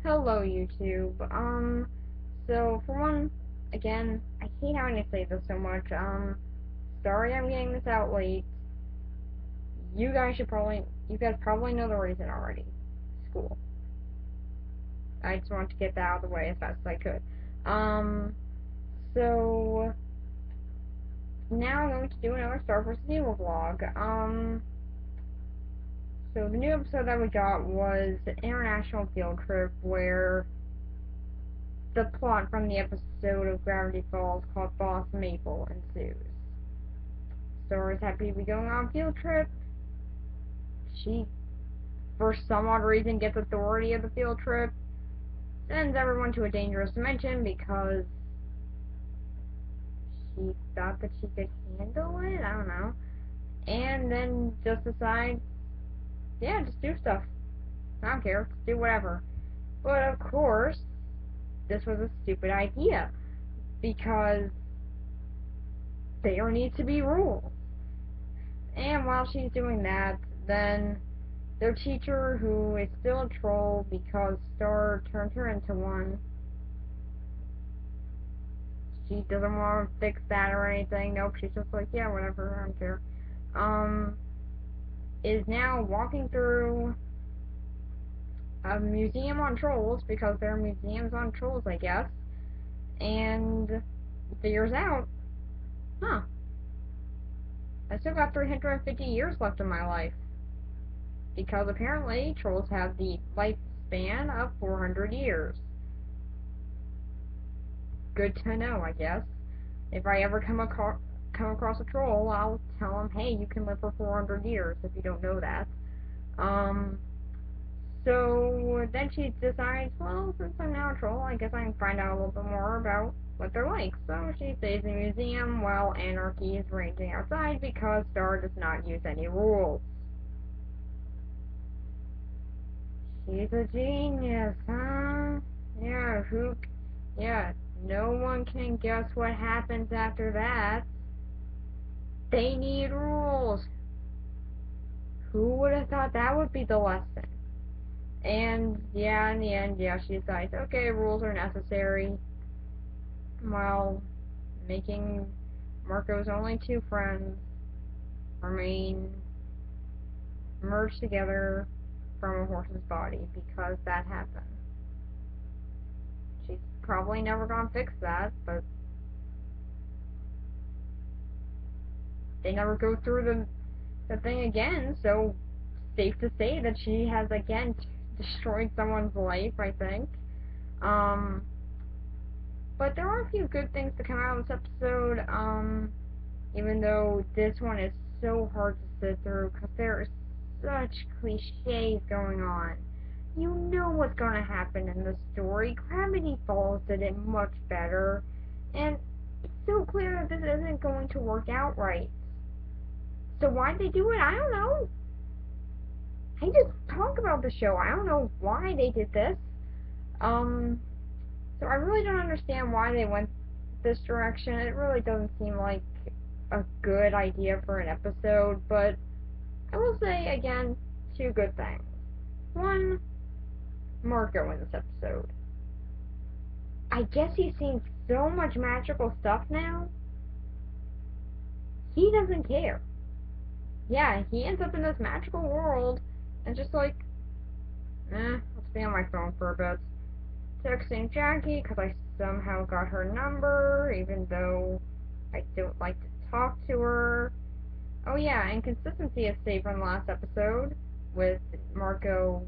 Hello, YouTube. So for one, again, I hate having to say this so much. Sorry I'm getting this out late. You guys probably know the reason already. School. I just want to get that out of the way as fast as I could. Um, so now I'm going to do another Star vs. Evil vlog. So the new episode that we got was an international field trip where the plot from the episode of Gravity Falls called Boss Maple ensues. Sora is happy to be going on a field trip. She, for some odd reason, gets authority of the field trip, sends everyone to a dangerous dimension because she thought that she could handle it? I don't know. And then just decides, yeah, just do stuff. I don't care, just do whatever. But of course, this was a stupid idea because there needs to be rules. And while she's doing that, then their teacher, who is still a troll because Star turned her into one, she doesn't want to fix that or anything. Nope, she's just like, yeah, whatever, I don't care. Is now walking through a museum on trolls, because there are museums on trolls, I guess, and figures out, huh, I still got 350 years left in my life. Because apparently trolls have the lifespan of 400 years. Good to know, I guess. If I ever come across a troll, I'll tell him, hey, you can live for 400 years if you don't know that. So then she decides, well, since I'm now a troll, I guess I can find out a little bit more about what they're like. So she stays in the museum while anarchy is raging outside because Star does not use any rules. She's a genius, huh? Yeah, yeah, no one can guess what happens after that. They need rules. Who would have thought that would be the lesson? And yeah, in the end, yeah, she decides, okay, rules are necessary, while making Marco's only two friends remain merged together from a horse's body, because that happened. She's probably never gonna fix that, but they never go through the thing again, so safe to say that she has again destroyed someone's life, I think. But there are a few good things to come out of this episode, even though this one is so hard to sit through, because there are such cliches going on. You know what's going to happen in the story. Gravity Falls did it much better, and it's so clear that this isn't going to work out right. So why'd they do it? I don't know. I just talk about the show. I don't know why they did this. So I really don't understand why they went this direction. It really doesn't seem like a good idea for an episode, but I will say, again, two good things. One, Marco in this episode. I guess he's seen so much magical stuff now, he doesn't care. Yeah, he ends up in this magical world, and just like, let's be on my phone for a bit. Texting Jackie, because I somehow got her number, even though I don't like to talk to her. Oh yeah, and consistency is saved from the last episode, with Marco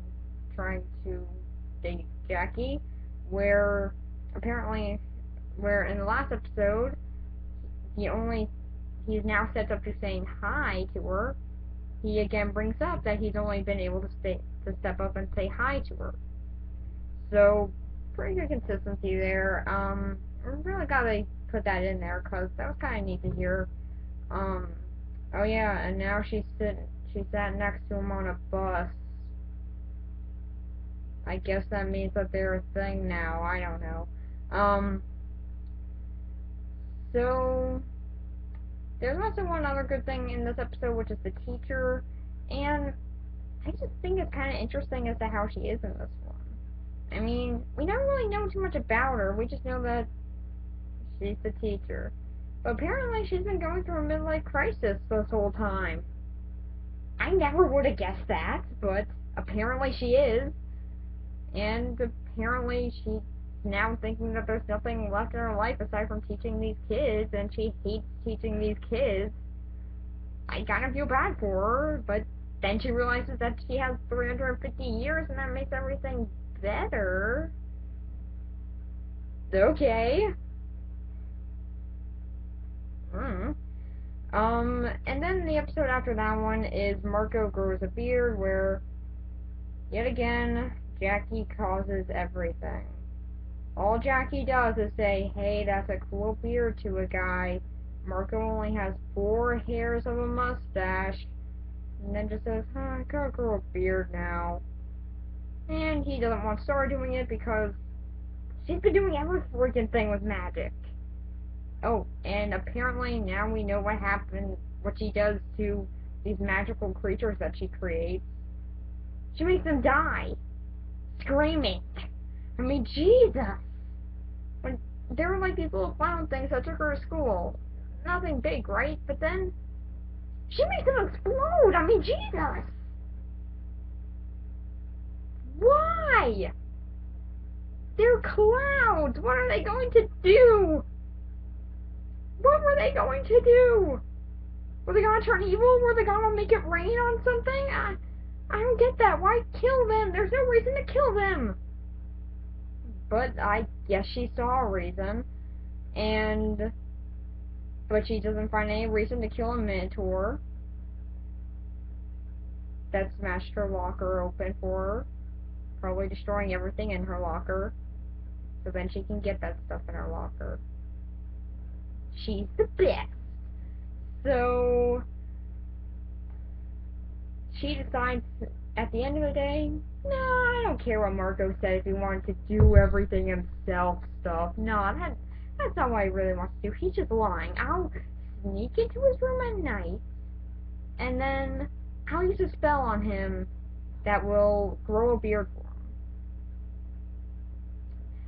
trying to date Jackie, where apparently, where in the last episode, he's now set up to saying hi to her. He again brings up that he's only been able to step up and say hi to her. So, pretty good consistency there. I really gotta put that in there, because that was kind of neat to hear. Oh yeah, and now she sat next to him on a bus. I guess that means that they're a thing now. I don't know. So there's also one other good thing in this episode, which is the teacher, and I just think it's kind of interesting as to how she is in this one. I mean, we don't really know too much about her. We just know that she's the teacher. But apparently she's been going through a midlife crisis this whole time. I never would have guessed that, but apparently she is. And apparently she's now thinking that there's nothing left in her life aside from teaching these kids, and she hates teaching these kids. I kind of feel bad for her, but then she realizes that she has 350 years and that makes everything better. Okay. Mm. And then the episode after that one is Marco grows a beard, where, yet again, Jackie causes everything. All Jackie does is say, hey, that's a cool beard to a guy. Marco only has 4 hairs of a mustache. And then just says, I gotta grow a beard now. And he doesn't want Star doing it because she's been doing every freaking thing with magic. Oh, and apparently now we know what happened, what she does to these magical creatures that she creates. She makes them die. Screaming. I mean, Jesus. When there were like these little clown things that took her to school. Nothing big, right? But then she makes them explode. I mean, Jesus. Why? They're clouds. What are they going to do? What were they going to do? Were they gonna turn evil? Were they gonna make it rain on something? I don't get that. Why kill them? There's no reason to kill them. But I guess she saw a reason. But she doesn't find any reason to kill a Minotaur that smashed her locker open for her, probably destroying everything in her locker, so then she can get that stuff in her locker. She's the best. So she decides at the end of the day, no, I don't care what Marco said if he wanted to do everything himself stuff. No, that's not what he really wants to do. He's just lying. I'll sneak into his room at night, and then I'll use a spell on him that will grow a beard for him.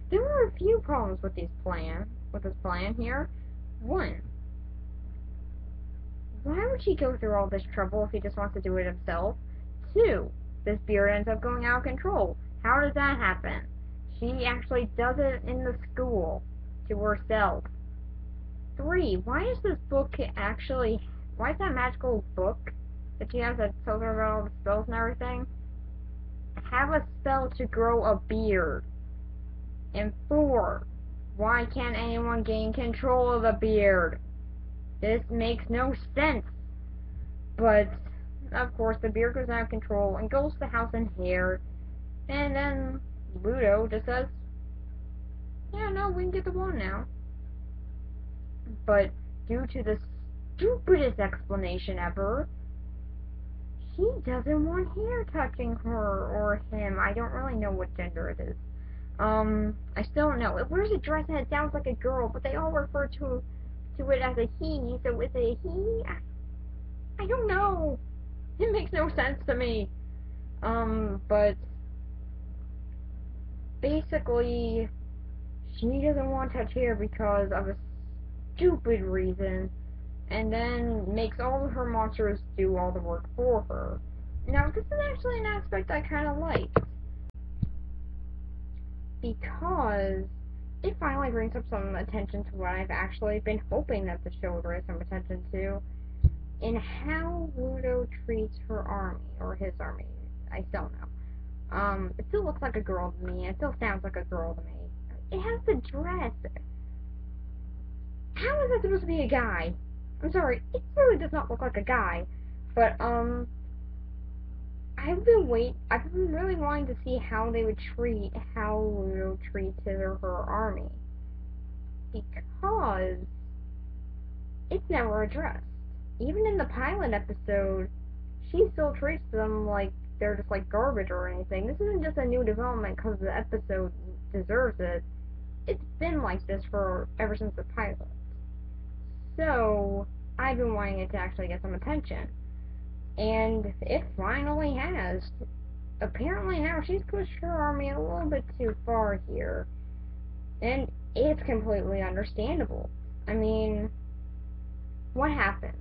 There were a few problems with this plan here. One, why would he go through all this trouble if he just wants to do it himself? 2, this beard ends up going out of control. How does that happen? She actually does it in the school to herself. 3, why is that magical book that she has that tells her about all the spells and everything have a spell to grow a beard? And 4, why can't anyone gain control of the beard? This makes no sense. But, of course, the beard goes out of control and goes to the house in hair. And then Ludo just says, yeah, no, we can get the wand now. But due to the stupidest explanation ever, he doesn't want hair touching her or him. I don't really know what gender it is. I still don't know. It wears a dress and it sounds like a girl, but they all refer to it as a he, so is it a he? I don't know. It makes no sense to me. But basically, she doesn't want to touch hair because of a stupid reason, and then makes all of her monsters do all the work for her. Now, this is actually an aspect I kind of like, because it finally brings up some attention to what I've actually been hoping that the show would raise some attention to, in how Ludo treats her army, or his army. I still know. It still looks like a girl to me, it still sounds like a girl to me. It has the dress. How is that supposed to be a guy? I'm sorry, it really does not look like a guy. But, I've been really wanting to see how Ludo treats his or her army. Because it's never addressed. Even in the pilot episode, she still treats them like they're just like garbage or anything. This isn't just a new development because the episode deserves it. It's been like this ever since the pilot. So, I've been wanting it to actually get some attention. And it finally has. apparently now she's pushed her army a little bit too far here. And it's completely understandable. I mean, what happens?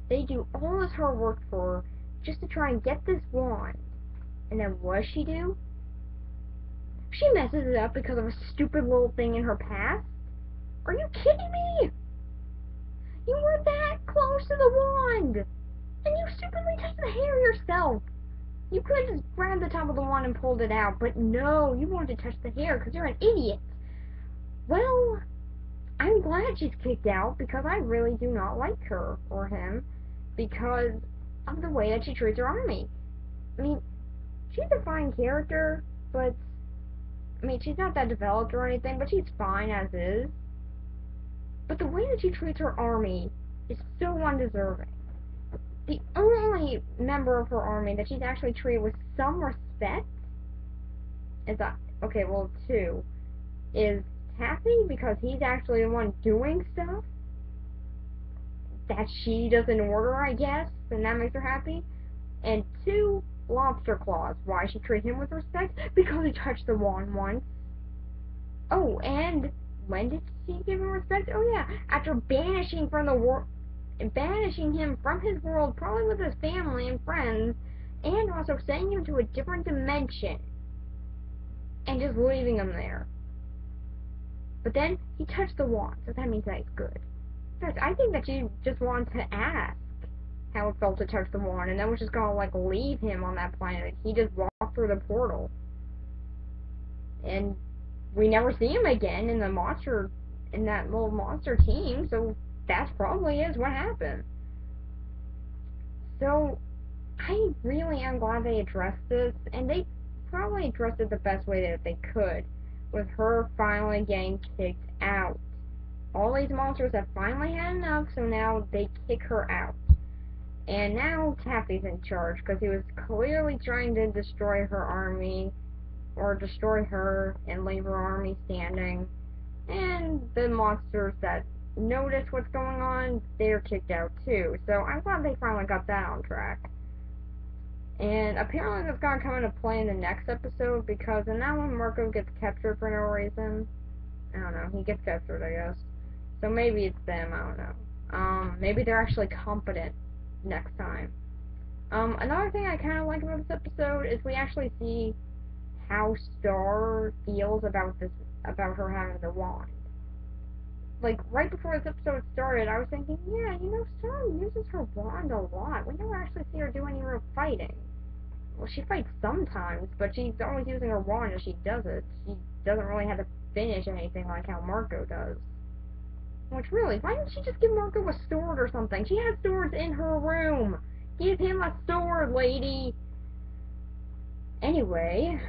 They do all this hard work for her just to try and get this wand. And then what does she do? She messes it up because of a stupid little thing in her past? Are you kidding me? You were that close to the wand! And you stupidly touched the hair yourself! You could have just grabbed the top of the wand and pulled it out, but no, you wanted to touch the hair because you're an idiot. Well, I'm glad she's kicked out because I really do not like her or him because of the way that she treats her army. I mean, she's a fine character, but I mean, she's not that developed or anything, but she's fine as is. But the way that she treats her army is so undeserving. The only member of her army that she's actually treated with some respect is okay, well, two is Taffy because he's actually the one doing stuff that she doesn't order, I guess, and that makes her happy. And two, Lobster Claws. Why she treat him with respect? Because he touched the wand once. Oh, and when did she give him respect? Oh yeah, after banishing him from his world, probably with his family and friends, and also sending him to a different dimension, and just leaving him there. But then he touched the wand, so that means that he's good. In fact, I think that she just wanted to ask how it felt to touch the wand, and then was just gonna like leave him on that planet. He just walked through the portal, and we never see him again in that little monster team. So that probably is what happened. So I really am glad they addressed this, and they probably addressed it the best way that they could, with her finally getting kicked out. All these monsters have finally had enough, so now they kick her out. And now Taffy's in charge, because he was clearly trying to destroy her army, or destroy her and leave her army standing. And the monsters that notice what's going on, they're kicked out too. So I'm glad they finally got that on track. And apparently that's going to come into play in the next episode, because in that one Marco gets captured for no reason. I don't know, he gets captured, I guess. So maybe it's them, I don't know. Maybe they're actually competent next time. Another thing I kind of like about this episode is we actually see how Star feels about her having the wand. Like, right before this episode started, I was thinking, yeah, Star uses her wand a lot. We never actually see her do any real fighting. Well, she fights sometimes, but she's always using her wand as she does it. She doesn't really have to finish anything like how Marco does. Which, really, why didn't she just give Marco a sword or something? She has swords in her room! Give him a sword, lady! Anyway,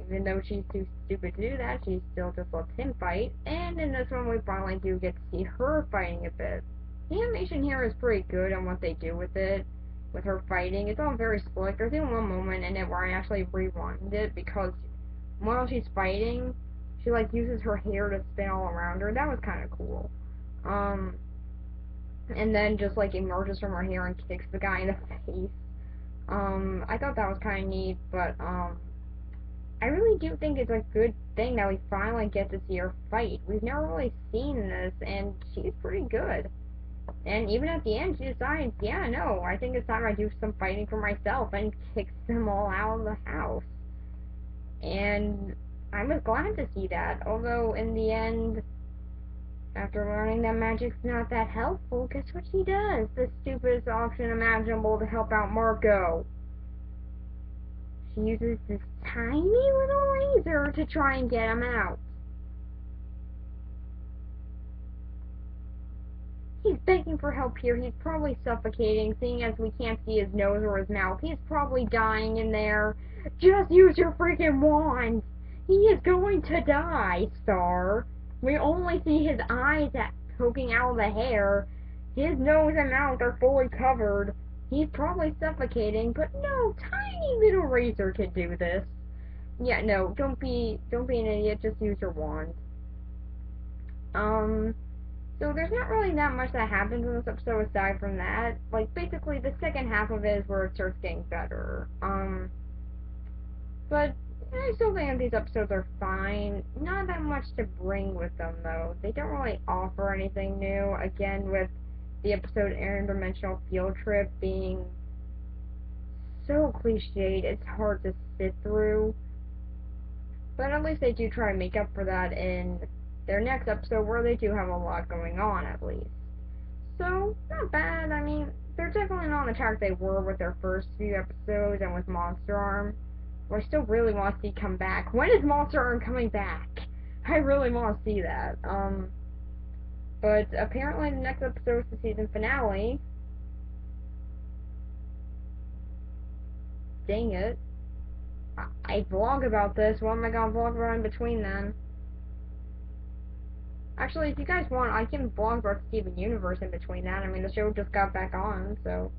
even though she's too stupid to do that, she still just lets him fight, and in this one we finally do get to see her fighting a bit. The animation here is pretty good on what they do with it, with her fighting. It's all very slick. There's even one moment in it where I actually rewound it, because while she's fighting, she like uses her hair to spin all around her. That was kind of cool. And then just like emerges from her hair and kicks the guy in the face. I thought that was kind of neat, but I really do think it's a good thing that we finally get to see her fight. We've never really seen this, and she's pretty good. And even at the end, she decides, yeah, no, I think it's time I do some fighting for myself, and kicks them all out of the house. And I was glad to see that, although in the end, after learning that magic's not that helpful, guess what she does? The stupidest option imaginable to help out Marco. She uses this tiny little razor to try and get him out. He's begging for help here. He's probably suffocating, seeing as we can't see his nose or his mouth. He's probably dying in there. Just use your freaking wand! He is going to die, Star. We only see his eyes poking out of the hair. His nose and mouth are fully covered. He's probably suffocating, but no, tiny little razor could do this. Yeah, no, don't be an idiot, just use your wand. So there's not really that much that happens in this episode aside from that. Like, basically, the second half of it is where it starts getting better. But I still think that these episodes are fine. Not that much to bring with them, though. They don't really offer anything new. Again, with the episode Interdimensional Field Trip being so cliched, it's hard to sit through. But at least they do try to make up for that in their next episode, where they do have a lot going on, at least. So, not bad. I mean, they're definitely not on the track they were with their first few episodes and with Monster Arm. I still really want to see come back. When is Monster Arm coming back? I really want to see that. But apparently the next episode is the season finale. Dang it. I vlog about this. What am I gonna vlog about in between then? Actually, if you guys want, I can vlog about Steven Universe in between that. I mean, the show just got back on, so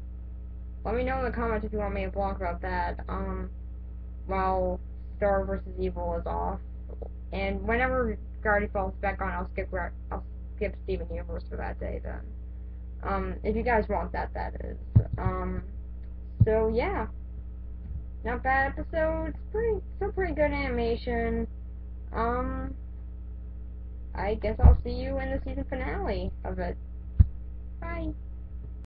let me know in the comments if you want me to vlog about that. While Star vs. Evil is off, and whenever Gravity Falls back on, I'll skip Steven Universe for that day then. If you guys want that, that is. So yeah, not bad episodes. Still pretty good animation. Um, I guess I'll see you in the season finale of it. Bye.